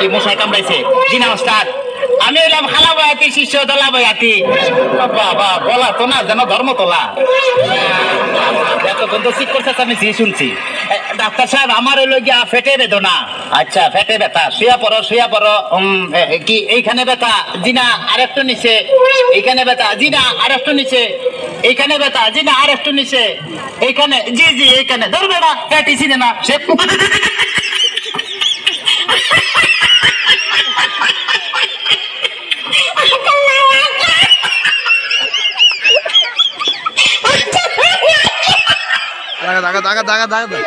কি মশাই কামড়াইছে? জি না ওস্তাদ, আমি এলাম খালা বয়াতি, শিষ্য দলা বয়াতি। বাবা বলা তো না যেন ধর্ম তোলা। এতক্ষণ তো ঠিক করছে, আমি জি শুনছি। ডাক্তার সাহেব, আমার হইলো গিয়া ফেটে বেদনা। আচ্ছা, ফেটে ব্যথা, শুয়া পড়ো শুয়া পড়ো। কি এইখানে ব্যথা? জি না, আরেকটু নিচে। এইখানে ব্যথা? জি না, আরেকটু নিচে। এইখানে ব্যথা? জি না, আরেকটু নিচে। এইখানে? জি জি এইখানে। ধরবে না, পেটি ছিনে না সে। দাগা দাগা দাগা দাগা দাগা।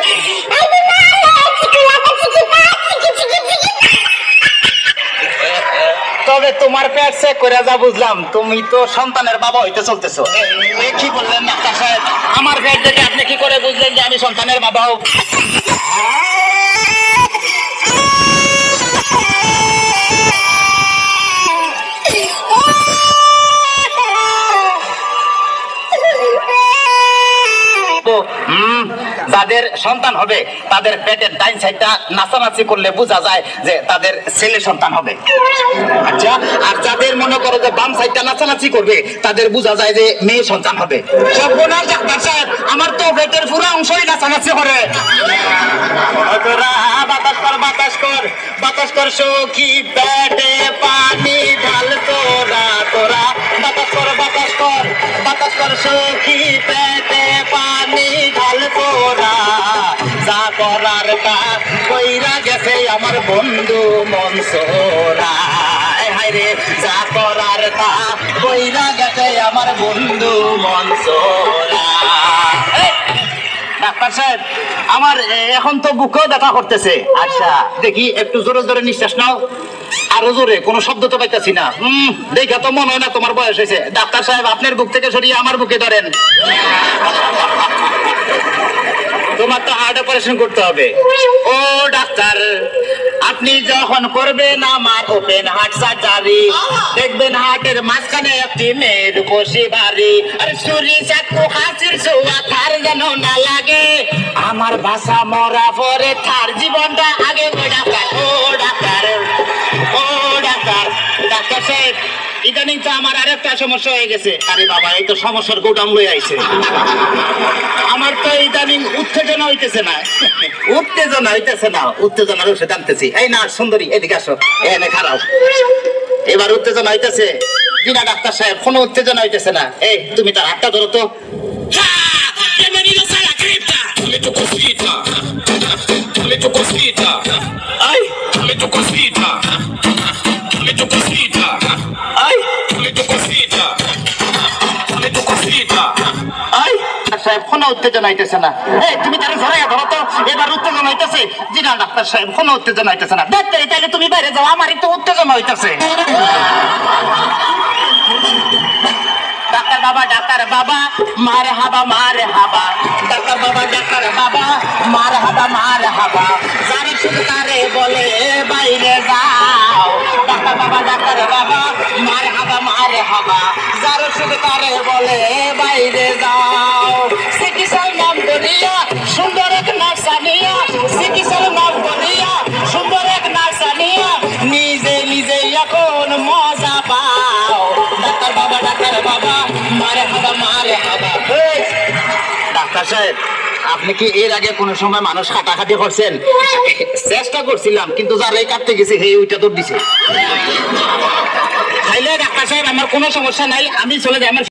তবে তোমার পেট চেক করে যা বুঝলাম, তুমি তো সন্তানের বাবা হইতে চলতেছো। কি বললেন ডাক্তার সাহেব? আমার পেট দেখে আপনি কি করে বুঝলেন যে আমি সন্তানের বাবা হোক? যাদের সন্তান হবে তাদের পেটের ডাইন সাইডটা নাচানাচি করলে বোঝা যায় যে তাদের ছেলে সন্তান হবে। আচ্ছা, আর যাদের মনে করো যে বাম সাইডটা নাচানাচি করবে তাদের বোঝা যায় যে মেয়ে সন্তান হবে। সর্বনাশ ডাক্তার সাহেব, আমার তো পেটের পুরো অংশই নাচানাচি করে। বাতাস কর বাতাস কর বাতাস কর সখী, পেটে পানি ঢাল তোরা তোরা। বাতাস কর বাতাস কর বাতাস কর সখী, পেটে পানি ঢাল তোরা। যা করার তা কইরা গেছে আমার বন্ধু মনসুরা। হায় রে, যা করার তা কইরা গেছে আমার বন্ধু মনসুরা। ডাক্তার সাহেব, আমার এখন তো বুকেও ব্যথা করতেছে। আচ্ছা দেখি, একটু জোরে জোরে নিঃশ্বাস নাও। আরো জোরে, কোনো শব্দ তো পাইতেছি না। দেখা তো মনে হয় না তোমার বয়স হয়েছে। ডাক্তার সাহেব, আপনার বুক থেকে সরিয়ে আমার বুকে ধরেন। তোমার তো হার্ট অপারেশন করতে হবে। ও ডাক্তার, আপনি যখন করবেন আমার ওপেন হার্ট সার্জারি, দেখবেন হার্টের মাঝখানে একটি মেয়ের বসে বাড়ি। আর ছুরি চাকু হাসির ছোঁয়া তার যেন না লাগে। আমার বাসা মরা পরে তার জীবনটা আগে। ও ডাক্তার, ও ডাক্তার, ও ডাক্তার। ডাক্তার সাহেব, ইদানিং তো আমার আরেকটা সমস্যা হয়ে গেছে। আরে বাবা, এই তো সমস্যার গোডাউন লই আইছে। আমার তো ইদানিং উত্তেজনা হইতেছে না। উত্তেজনা হইতেছে না, উত্তেজনার ওষুধ আনতেছি। এই না সুন্দরী, এদিকে আসো, এনে খারাপ। এবার উত্তেজনা হইতেছে? জি না ডাক্তার সাহেব, কোনো উত্তেজনা হইতেছে না। এই তুমি তার হাতটা ধরো তো। সাহেব, কোনো উত্তেজনা হইতেছে না। এই তুমি তারা ধরাইয়া ধরো তো। এবার উত্তেজনা হইতেছে? জি না ডাক্তার সাহেব, কোনো উত্তেজনা হইতেছে না। দেখতে তাহলে তুমি বাইরে যাও, আমার একটু উত্তেজনা হইতেছে। ডাক্তার বাবা, ডাক্তার বাবা, মার হাবা মার হাবা। ডাক্তার বাবা, ডাক্তার বাবা, মার হাবা মার হাবা। যারা শুধু তারে বলে বাইরে যাও। ডাক্তার বাবা, ডাক্তার বাবা, মার হাবা মার হাবা। যারা শুধু তারে বলে বাইরে যাও। চিকিৎসার নাম বলিয়া সুন্দর এক নার্সানিয়া, চিকিৎসার নাম বলিয়া সুন্দর এক নার্সানিয়া, নিজে নিজে এখন মজা পাও। ডাক্তার বাবা, ডাক্তার বাবা, মারে হাবা মারে হাবা। ডাক্তার সাহেব, আপনি কি এর আগে কোন সময় মানুষ কাটাকাটি করছেন? চেষ্টা করছিলাম, কিন্তু যারাই কাটতে গেছে হে ওইটা তো দিছে। তাইলে ডাক্তার সাহেব, আমার কোনো সমস্যা নাই, আমি চলে যাই। আমার